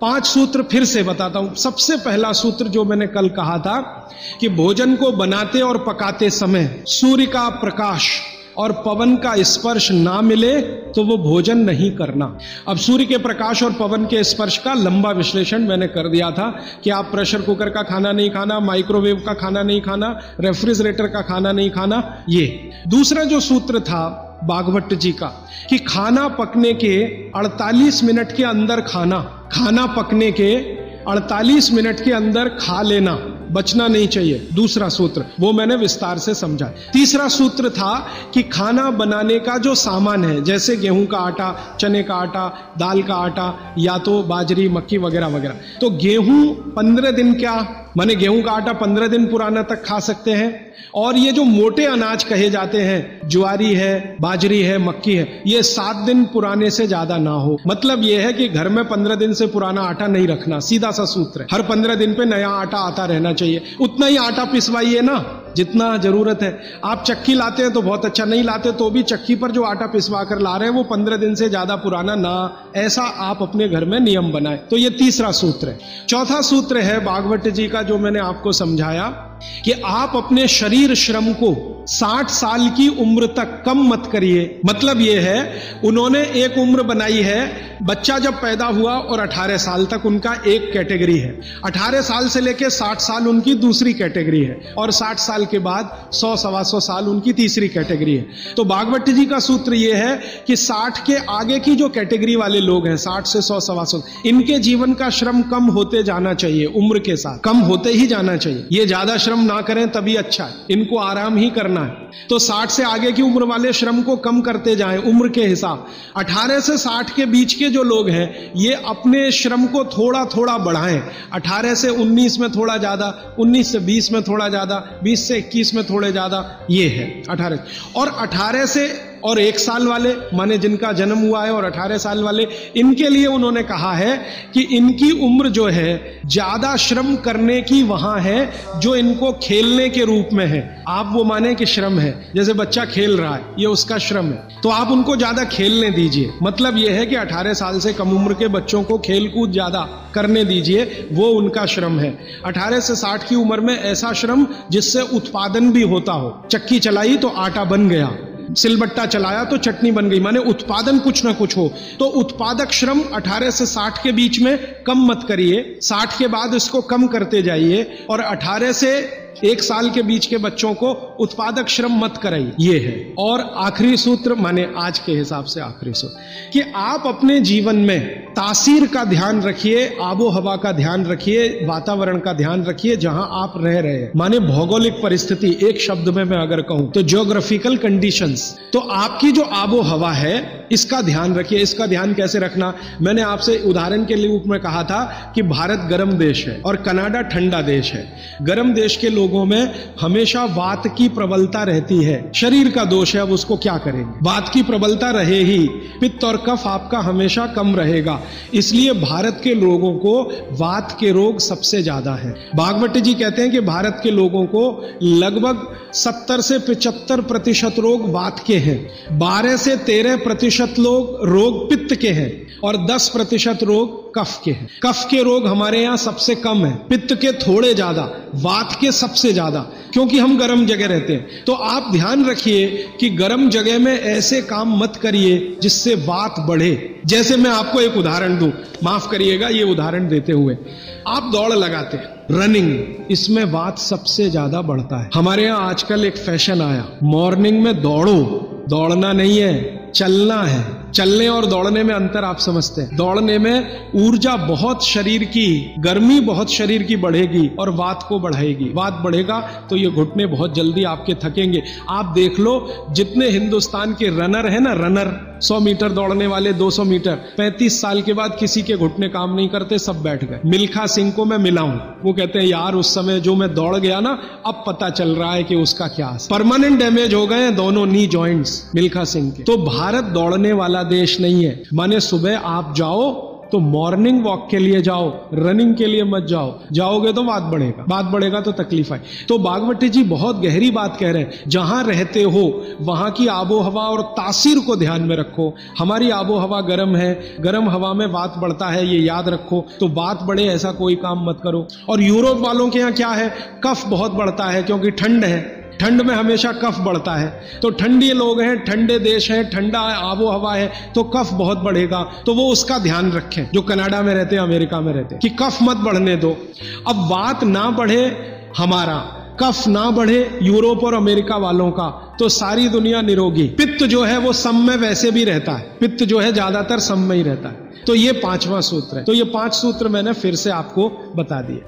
5 सूत्र फिर से बताता हूं। सबसे पहला सूत्र जो मैंने कल कहा था कि भोजन को बनाते और पकाते समय सूर्य का प्रकाश और पवन का स्पर्श ना मिले तो वो भोजन नहीं करना। अब सूर्य के प्रकाश और पवन के स्पर्श का लंबा विश्लेषण मैंने कर दिया था कि आप प्रेशर कुकर का खाना नहीं खाना, माइक्रोवेव का खाना नहीं खाना, रेफ्रिजरेटर का खाना नहीं खाना। ये दूसरा जो सूत्र था भागवत जी का कि खाना पकने के 48 मिनट के अंदर खाना पकने के 48 मिनट के अंदर खा लेना, बचना नहीं चाहिए। दूसरा सूत्र वो मैंने विस्तार से समझा। तीसरा सूत्र था कि खाना बनाने का जो सामान है, जैसे गेहूं का आटा, चने का आटा, दाल का आटा या तो बाजरी, मक्की वगैरह वगैरह, तो गेहूं 15 दिन माने गेहूं का आटा 15 दिन पुराना तक खा सकते हैं। और ये जो मोटे अनाज कहे जाते हैं, ज्वारी है, बाजरी है, मक्की है, ये 7 दिन पुराने से ज्यादा ना हो। मतलब ये है कि घर में 15 दिन से पुराना आटा नहीं रखना, सीधा सा सूत्र है। हर 15 दिन पे नया आटा आता रहना चाहिए। उतना ही आटा पिसवाइए ना जितना जरूरत है। आप चक्की लाते हैं तो बहुत अच्छा, नहीं लाते तो भी चक्की पर जो आटा पिसवा कर ला रहे हैं वो 15 दिन से ज्यादा पुराना ना, ऐसा आप अपने घर में नियम बनाएं। तो ये तीसरा सूत्र है। चौथा सूत्र है भागवत जी का जो मैंने आपको समझाया कि आप अपने शरीर श्रम को 60 साल की उम्र तक कम मत करिए। मतलब यह है, उन्होंने एक उम्र बनाई है, बच्चा जब पैदा हुआ और 18 साल तक उनका एक कैटेगरी है, 18 साल से लेकर 60 साल उनकी दूसरी कैटेगरी है, और 60 साल के बाद 100-125 साल उनकी तीसरी कैटेगरी है। तो भागवत जी का सूत्र यह है कि 60 के आगे की जो कैटेगरी वाले लोग हैं, 60 से 100-125, इनके जीवन का श्रम कम होते जाना चाहिए, उम्र के साथ कम होते ही जाना चाहिए। ये ज्यादा श्रम ना करें तभी अच्छा है, इनको आराम ही करना है। तो 60 से आगे की उम्र वाले श्रम को कम करते जाएं उम्र के हिसाब। 18 से 60 के बीच के जो लोग हैं ये अपने श्रम को थोड़ा थोड़ा बढ़ाएं। 18 से 19 में थोड़ा ज्यादा, 19 से 20 में थोड़ा ज्यादा, 20 से 21 में थोड़े ज्यादा, ये है 18। और 18 से और 1 साल वाले, माने जिनका जन्म हुआ है, और 18 साल वाले, इनके लिए उन्होंने कहा है कि इनकी उम्र जो है ज्यादा श्रम करने की वहां है जो इनको खेलने के रूप में है। आप वो माने कि श्रम है, जैसे बच्चा खेल रहा है, ये उसका श्रम है, तो आप उनको ज्यादा खेलने दीजिए। मतलब यह है कि 18 साल से कम उम्र के बच्चों को खेल कूद ज्यादा करने दीजिए, वो उनका श्रम है। 18 से 60 की उम्र में ऐसा श्रम जिससे उत्पादन भी होता हो। चक्की चलाई तो आटा बन गया, सिलबट्टा चलाया तो चटनी बन गई, माने उत्पादन कुछ ना कुछ हो। तो उत्पादक श्रम 18 से 60 के बीच में कम मत करिए, 60 के बाद इसको कम करते जाइए, और 18 से 1 साल के बीच के बच्चों को उत्पादक श्रम मत कराइए। ये है। और आखिरी सूत्र, माने आज के हिसाब से आखिरी सूत्र, कि आप अपने जीवन में तासीर का ध्यान रखिए, आबो हवा का ध्यान रखिए, वातावरण का ध्यान रखिए जहां आप रह रहे हैं। माने भौगोलिक परिस्थिति, एक शब्द में मैं अगर कहूं तो ज्योग्राफिकल कंडीशंस। तो आपकी जो आबो हवा है इसका ध्यान रखिए। इसका ध्यान कैसे रखना, मैंने आपसे उदाहरण के रूप में कहा था कि भारत गर्म देश है और कनाडा ठंडा देश है। गर्म देश के लोगों में हमेशा वात की प्रबलता रहती है, शरीर का दोष है, अब उसको क्या करेंगे, वात की प्रबलता रहे ही, पित्त और कफ आपका हमेशा कम रहेगा। इसलिए भारत के लोगों को वात के रोग सबसे ज्यादा है। भागवत जी कहते हैं कि भारत के लोगों को लगभग 70 से 75% रोग वात के हैं, 12 से 13% रोग पित्त के हैं, और 10% रोग कफ के हैं। कफ के रोग हमारे यहाँ सबसे कम है, पित्त के थोड़े ज्यादा, वात के सबसे ज्यादा, क्योंकि हम गर्म जगह रहते हैं। तो आप ध्यान रखिए कि गर्म जगह में ऐसे काम मत करिए जिससे वात बढ़े। जैसे मैं आपको एक उदाहरण दूं, माफ करिएगा ये उदाहरण देते हुए, आप दौड़ लगाते हैं, रनिंग, इसमें वात सबसे ज्यादा बढ़ता है। हमारे यहाँ आजकल एक फैशन आया, मॉर्निंग में दौड़ो, दौड़ना नहीं है, चलना है। चलने और दौड़ने में अंतर आप समझते हैं। दौड़ने में ऊर्जा बहुत शरीर की, गर्मी बहुत शरीर की बढ़ेगी और वात को बढ़ाएगी। वात बढ़ेगा तो ये घुटने बहुत जल्दी आपके थकेंगे। आप देख लो जितने हिंदुस्तान के रनर है ना, रनर 100 मीटर दौड़ने वाले, 200 मीटर, 35 साल के बाद किसी के घुटने काम नहीं करते, सब बैठ गए। मिल्खा सिंह को मैं मिला हूं, वो कहते हैं यार उस समय जो मैं दौड़ गया ना, अब पता चल रहा है कि उसका क्या, परमानेंट डैमेज हो गए दोनों नी जॉइंट्स मिल्खा सिंह के। तो भारत दौड़ने वाला देश नहीं है। माने सुबह आप जाओ तो मॉर्निंग वॉक के लिए जाओ, रनिंग के लिए मत जाओ। जाओगे तो बात बढ़ेगा तो तकलीफ आए। तो बागवती जी बहुत गहरी बात कह रहे हैं। जहां रहते हो वहां की आबो हवा और तासीर को ध्यान में रखो। हमारी आबो हवा गर्म है, गर्म हवा में वात बढ़ता है, ये याद रखो। तो वात बढ़े ऐसा कोई काम मत करो। और यूरोप वालों के यहाँ क्या है, कफ बहुत बढ़ता है क्योंकि ठंड है, ठंड में हमेशा कफ बढ़ता है। तो ठंडी लोग हैं, ठंडे देश हैं, ठंडा आबो हवा है, तो कफ बहुत बढ़ेगा। तो वो उसका ध्यान रखें जो कनाडा में रहते हैं, अमेरिका में रहते हैं, कि कफ मत बढ़ने दो। अब वात ना बढ़े, हमारा कफ ना बढ़े यूरोप और अमेरिका वालों का, तो सारी दुनिया निरोगी। पित्त जो है वो सम में वैसे भी रहता है, पित्त जो है ज्यादातर सम में ही रहता है। तो ये 5वां सूत्र है। तो ये 5 सूत्र मैंने फिर से आपको बता दिए।